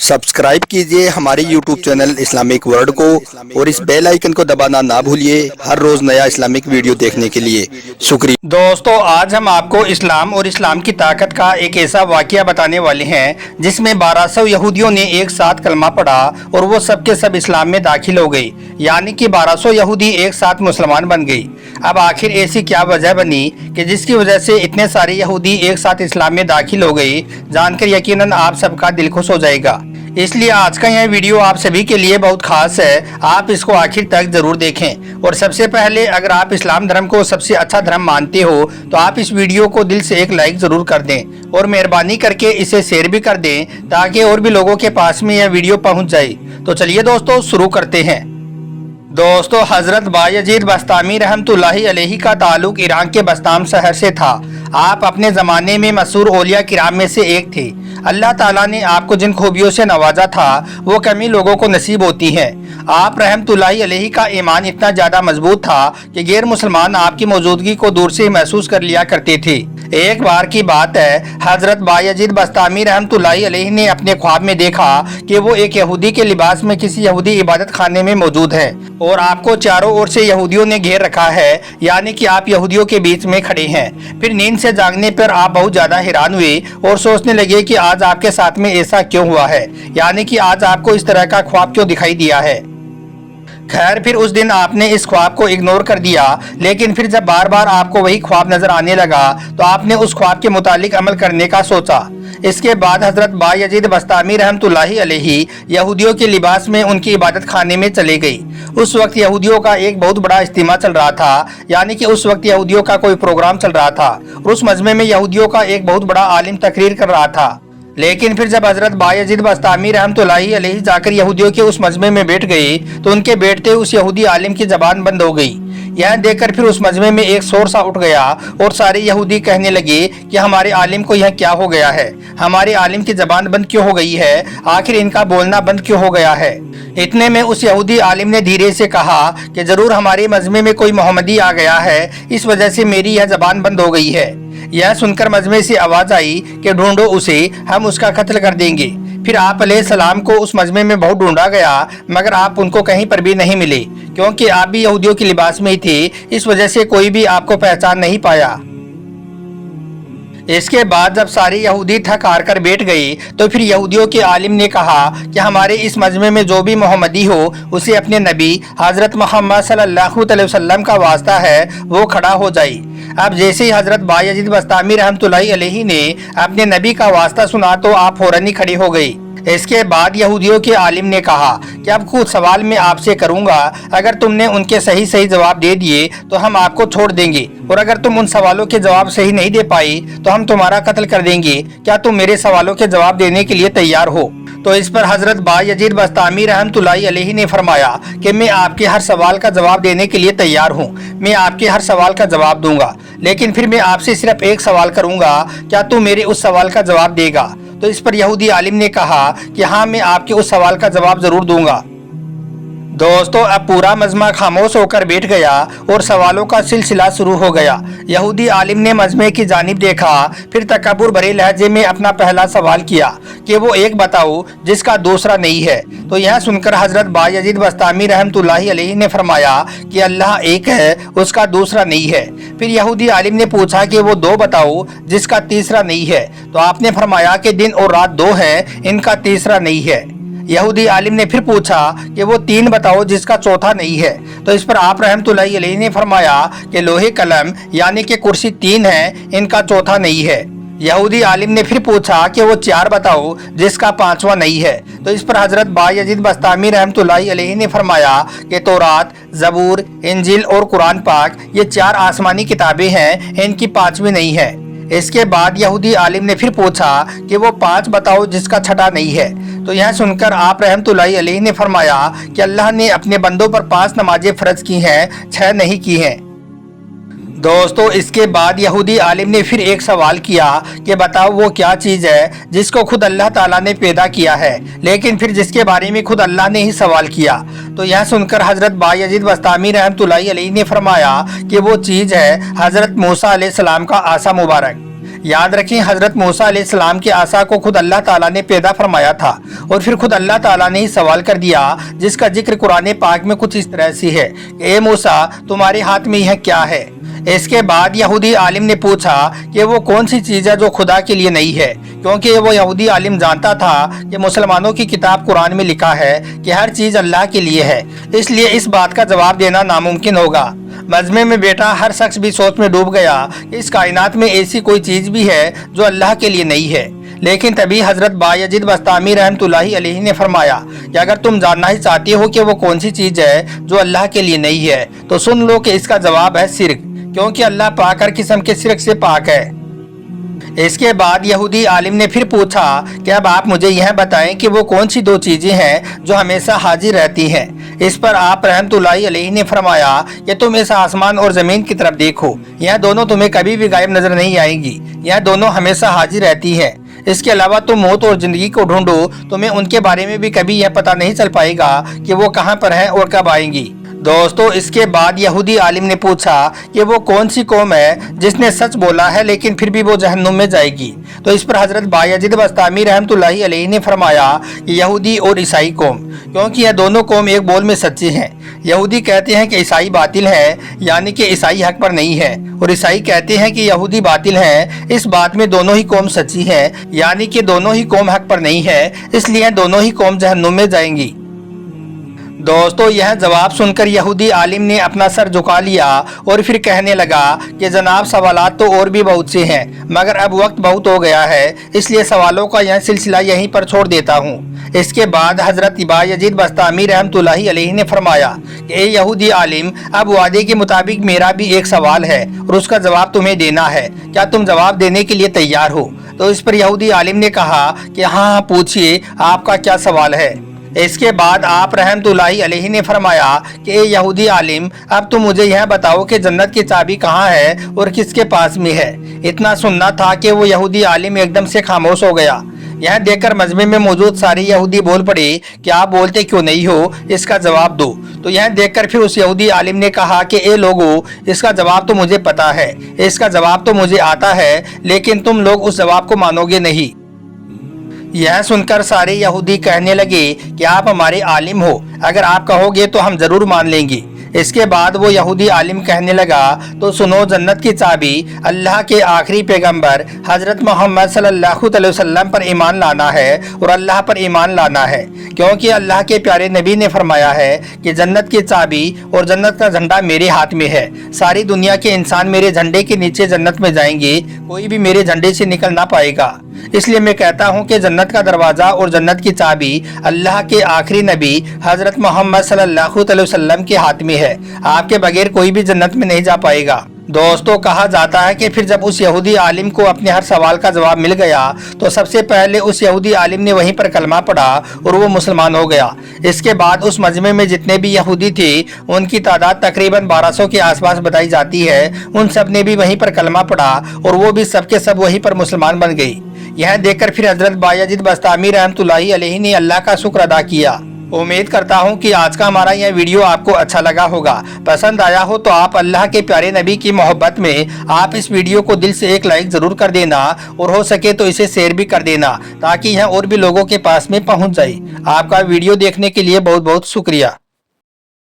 Subscribe कीजिए हमारे YouTube channel Islamic world को और इस बेल आइकन को दबाना ना भूलिए हर रोज नया इस्लामिक वीडियो देखने के लिए। शुक्रिया। दोस्तों, आज हम आपको इस्लाम और इस्लाम की ताकत का एक ऐसा वाकया बताने वाले हैं जिसमें 1200 यहूदियों ने एक साथ कलमा पढ़ा और वो सब के सब इस्लाम में दाखिल हो गई, यानी कि 1200 यहूदी एक साथ मुसलमान बन गई। अब आखिर ऐसी क्या वजह बनी कि जिसकी वजह से इतने सारे यहूदी एक साथ इस्लाम में दाखिल हो गई, जानकर यकीनन आप सबका दिल खुश हो जाएगा। इसलिए आज का यह वीडियो आप सभी के लिए बहुत खास है, आप इसको आखिर तक जरूर देखें। और सबसे पहले, अगर आप इस्लाम धर्म को सबसे अच्छा धर्म मानते हो तो आप इस वीडियो को दिल से एक लाइक जरूर कर दें और मेहरबानी करके इसे शेयर भी कर दें ताकि और भी लोगों के पास में यह वीडियो पहुंच जाए। तो चलिए दोस्तों, शुरू करते हैं। दोस्तों, हजरत बायजीद बस्तामी रहमतुल्लाहि अलैहि का ताल्लुक ईरान के बस्ताम शहर से था। आप अपने ज़माने में मशहूर औलिया किराम में से एक थे। अल्लाह ताला ने आपको जिन खूबियों से नवाजा था वो कमी लोगों को नसीब होती है। आप रहमतुल्लाहि अलैहि का ईमान इतना ज़्यादा मजबूत था कि गैर मुसलमान आपकी मौजूदगी को दूर से महसूस कर लिया करते थे। एक बार की बात है, हजरत बायजीद बस्तामी रहमतुल्लाहि अलैहि ने अपने ख्वाब में देखा कि वो एक यहूदी के लिबास में किसी यहूदी इबादत खाने में मौजूद है और आपको चारों ओर से यहूदियों ने घेर रखा है, यानी कि आप यहूदियों के बीच में खड़े हैं। फिर नींद से जागने पर आप बहुत ज्यादा हैरान हुए और सोचने लगे कि आज आपके साथ में ऐसा क्यों हुआ है, यानी कि आज आपको इस तरह का ख्वाब क्यों दिखाई दिया है। खैर, फिर उस दिन आपने इस ख्वाब को इग्नोर कर दिया, लेकिन फिर जब बार बार आपको वही ख्वाब नजर आने लगा तो आपने उस ख्वाब के मुतालिक अमल करने का सोचा। इसके बाद हजरत बायजीद बस्तामी रहमतुल्लाहि अलैहि यहूदियों के लिबास में उनकी इबादत खाने में चले गई। उस वक्त यहूदियों का एक बहुत बड़ा इज्तिमा चल रहा था, यानी कि उस वक्त यहूदियों का कोई प्रोग्राम चल रहा था और उस मजमे में यहूदियों का एक बहुत बड़ा आलिम तकरीर कर रहा था। लेकिन फिर जब हजरत बायजीद बस्तामी रहमतुल्लाहि अलैहि जाकर यहूदियों के उस मजमे में बैठ गए तो उनके बैठते उस यहूदी आलिम की जबान बंद हो गई। यह देखकर फिर उस मजमे में एक शोर सा उठ गया और सारे यहूदी कहने लगे कि हमारे आलिम को यह क्या हो गया है, हमारे आलिम की जबान बंद क्यों हो गई है, आखिर इनका बोलना बंद क्यों हो गया है। इतने में उस यहूदी आलिम ने धीरे से कहा कि जरूर हमारे मजमे में कोई मोहम्मदी आ गया है, इस वजह से मेरी यह जबान बंद हो गई है। यह सुनकर मजमे से आवाज आई कि ढूंढो उसे, हम उसका कत्ल कर देंगे। फिर आप अलैहिस्सलाम को उस मजमे में बहुत ढूंढा गया, मगर आप उनको कहीं पर भी नहीं मिले, क्योंकि आप भी यहूदियों के लिबास में ही थे, इस वजह से कोई भी आपको पहचान नहीं पाया। इसके बाद जब सारे यहूदी थक हार कर बैठ गए तो फिर यहूदियों के आलिम ने कहा कि हमारे इस मजमे में जो भी मोहम्मदी हो उसे अपने नबी हजरत मोहम्मद सल्लल्लाहु अलैहि वसल्लम का वास्ता है वो खड़ा हो जाए। अब जैसे ही हजरत बायजीद बस्तामी रहमतुल्लाहि अलैहि ने अपने नबी का वास्ता सुना तो आप फौरन ही खड़े हो गए। इसके बाद यहूदियों के आलिम ने कहा कि अब कुछ सवाल मैं आपसे करूंगा, अगर तुमने उनके सही सही जवाब दे दिए तो हम आपको छोड़ देंगे, और अगर तुम उन सवालों के जवाब सही नहीं दे पाई तो हम तुम्हारा कत्ल कर देंगे। क्या तुम मेरे सवालों के जवाब देने के लिए तैयार हो? तो इस पर हजरत बायजीद बस्तामी रहमतुल्लाहि अलैहि ने फरमाया कि मैं आपके हर सवाल का जवाब देने के लिए तैयार हूँ, मैं आपके हर सवाल का जवाब दूंगा, लेकिन फिर मैं आपसे सिर्फ एक सवाल करूंगा, क्या तू मेरे उस सवाल का जवाब देगा? तो इस पर यहूदी आलिम ने कहा कि हाँ, मैं आपके उस सवाल का जवाब जरूर दूंगा। दोस्तों, अब पूरा मजमा खामोश होकर बैठ गया और सवालों का सिलसिला शुरू हो गया। यहूदी आलिम ने मजमे की जानिब देखा, फिर तकब्बुर भरे लहजे में अपना पहला सवाल किया कि वो एक बताओ जिसका दूसरा नहीं है। तो यह सुनकर हजरत बायजीद बस्तामी रहमतुल्लाहि अलैहि ने फरमाया कि अल्लाह एक है, उसका दूसरा नहीं है। फिर यहूदी आलिम ने पूछा कि वो दो बताओ जिसका तीसरा नहीं है। तो आपने फरमाया कि दिन और रात दो हैं, इनका तीसरा नहीं है। यहूदी आलिम ने फिर पूछा कि वो तीन बताओ जिसका चौथा नहीं है। तो इस पर आप रहमतुल्लाहि अलैहि ने फरमाया कि लोहे कलम यानी कि कुर्सी तीन है, इनका चौथा नहीं है। यहूदी आलिम ने फिर पूछा कि वो चार बताओ जिसका पांचवा नहीं है। तो इस पर हजरत बायजीद बस्तामी रहमतुल्लाहि अलैहि ने फरमाया कि तौरात, जबूर, इंजील और कुरान पाक ये चार आसमानी किताबें हैं, इनकी पांचवी नहीं है। इसके बाद यहूदी आलिम ने फिर पूछा कि वो पांच बताओ जिसका छठा नहीं है। तो यह सुनकर आप रहमतुल्लाहि अलैहि ने फरमाया कि अल्लाह ने अपने बंदों पर 5 नमाजें फर्ज की हैं, 6 नहीं की हैं। दोस्तों, इसके बाद यहूदी आलिम ने फिर एक सवाल किया कि बताओ वो क्या चीज़ है जिसको खुद अल्लाह ताला ने पैदा किया है, लेकिन फिर जिसके बारे में खुद अल्लाह ने ही सवाल किया। तो यह सुनकर हजरत बायजीद बस्तामी रहमतुल्लाहि अलैहि ने फरमाया कि वो चीज़ है हजरत मूसा अलैहिस्सलाम का आसा मुबारक। याद रखें, हजरत मूसा अलैहिस्सलाम के आसा को खुद अल्लाह ताला ने पैदा फरमाया था और फिर खुद अल्लाह ताला ने ही सवाल कर दिया, जिसका जिक्र कुरान पाक में कुछ इस तरह से है कि ए मूसा, तुम्हारे हाथ में यह क्या है। इसके बाद यहूदी आलिम ने पूछा कि वो कौन सी चीज़ है जो खुदा के लिए नहीं है, क्योंकि वो यहूदी आलिम जानता था कि मुसलमानों की किताब कुरान में लिखा है कि हर चीज़ अल्लाह के लिए है, इसलिए इस बात का जवाब देना नामुमकिन होगा। मजमे में बेटा हर शख्स भी सोच में डूब गया कि इस कायनात में ऐसी कोई चीज़ भी है जो अल्लाह के लिए नहीं है। लेकिन तभी हजरत बायजीद बस्तामी रहमतुल्लाहि अलैहि ने फरमाया कि अगर तुम जानना ही चाहते हो कि वो कौन सी चीज़ है जो अल्लाह के लिए नहीं है, तो सुन लो कि इसका जवाब है शिर्क, क्योंकि अल्लाह पाक हर किस्म के शिर्क से पाक है। इसके बाद यहूदी आलिम ने फिर पूछा कि अब आप मुझे यह बताएं कि वो कौन सी दो चीज़ें हैं जो हमेशा हाजिर रहती हैं। इस पर आप रहमतुल्लाहि अलैहि ने फरमाया कि तुम इस आसमान और ज़मीन की तरफ देखो, यह दोनों तुम्हें कभी भी गायब नजर नहीं आएंगी, यह दोनों हमेशा हाजिर रहती हैं। इसके अलावा तुम मौत और ज़िंदगी को ढूंढो, तुम्हें उनके बारे में भी कभी यह पता नहीं चल पाएगा कि वो कहाँ पर हैं और कब आएंगी। दोस्तों, इसके बाद यहूदी आलिम ने पूछा कि वो कौन सी कौम है जिसने सच बोला है लेकिन फिर भी वो जहन्नुम में जाएगी। तो इस पर हजरत बायजीद बस्तामी रहमतुल्लाहि अलैहि ने फरमाया कि यहूदी और ईसाई कौम, क्योंकि यह दोनों कौम एक बोल में सच्ची हैं। यहूदी कहते हैं कि ईसाई बातिल है, यानी कि ईसाई हक पर नहीं है, और ईसाई कहते हैं कि यहूदी बातिल है। इस बात में दोनों ही कौम सच्ची है, यानी कि दोनों ही कौम हक पर नहीं है, इसलिए दोनों ही कौम जहन्नुम में जाएंगी। दोस्तों, यह जवाब सुनकर यहूदी आलिम ने अपना सर झुका लिया और फिर कहने लगा कि जनाब, सवालात तो और भी बहुत से हैं, मगर अब वक्त बहुत हो गया है, इसलिए सवालों का यह सिलसिला यहीं पर छोड़ देता हूँ। इसके बाद हजरत बायजीद बस्तामी रहमतुल्लाहि अलैहि ने फरमाया कि ए यहूदी आलिम, अब वादे के मुताबिक मेरा भी एक सवाल है और उसका जवाब तुम्हें देना है, क्या तुम जवाब देने के लिए तैयार हो? तो इस पर यहूदी आलिम ने कहा कि हाँ, पूछिए, आपका क्या सवाल है। इसके बाद आप रहमतुल्लाहि अलैहि ने फरमाया कि ए यहूदी आलिम, अब तुम मुझे यह बताओ कि जन्नत की चाबी कहाँ है और किसके पास में है। इतना सुनना था कि वो यहूदी आलिम एकदम से खामोश हो गया। यह देखकर मजमे में मौजूद सारे यहूदी बोल पड़े कि आप बोलते क्यों नहीं हो, इसका जवाब दो। तो यह देखकर फिर उस यहूदी आलिम ने कहा कि ए लोगो, इसका जवाब तो मुझे पता है, इसका जवाब तो मुझे आता है, लेकिन तुम लोग उस जवाब को मानोगे नहीं। यह सुनकर सारे यहूदी कहने लगे कि आप हमारे आलिम हो, अगर आप कहोगे तो हम जरूर मान लेंगे। इसके बाद वो यहूदी आलिम कहने लगा, तो सुनो, जन्नत की चाबी अल्लाह के आखिरी पैगंबर हजरत मोहम्मद सल्लल्लाहु अलैहि वसल्लम पर ईमान लाना है और अल्लाह पर ईमान लाना है, क्योंकि अल्लाह के प्यारे नबी ने फरमाया है कि जन्नत की चाबी और जन्नत का झंडा मेरे हाथ में है। सारी दुनिया के इंसान मेरे झंडे के नीचे जन्नत में जाएंगे, कोई भी मेरे झंडे से निकल ना पाएगा। इसलिए मैं कहता हूँ कि जन्नत का दरवाज़ा और जन्नत की चाबी अल्लाह के आखिरी नबी हजरत मोहम्मद सल्लल्लाहु अलैहि वसल्लम के हाथ में है। आपके बगैर कोई भी जन्नत में नहीं जा पाएगा। दोस्तों, कहा जाता है कि फिर जब उस यहूदी आलिम को अपने हर सवाल का जवाब मिल गया तो सबसे पहले उस यहूदी आलिम ने वहीं पर कलमा पढ़ा और वो मुसलमान हो गया। इसके बाद उस मजमे में जितने भी यहूदी थे, उनकी तादाद तकरीबन 1200 के आसपास बताई जाती है। उन सब ने भी वहीं पर कलमा पढ़ा और वो भी सबके सब वहीं पर मुसलमान बन गई। यह देखकर फिर हजरत बायजीद बस्तामी रहमतुल्लाहि अलैहि ने अल्लाह का शुक्र अदा किया। उम्मीद करता हूँ कि आज का हमारा यह वीडियो आपको अच्छा लगा होगा। पसंद आया हो तो आप अल्लाह के प्यारे नबी की मोहब्बत में आप इस वीडियो को दिल से एक लाइक ज़रूर कर देना और हो सके तो इसे शेयर भी कर देना, ताकि यह और भी लोगों के पास में पहुँच जाए। आपका वीडियो देखने के लिए बहुत बहुत शुक्रिया।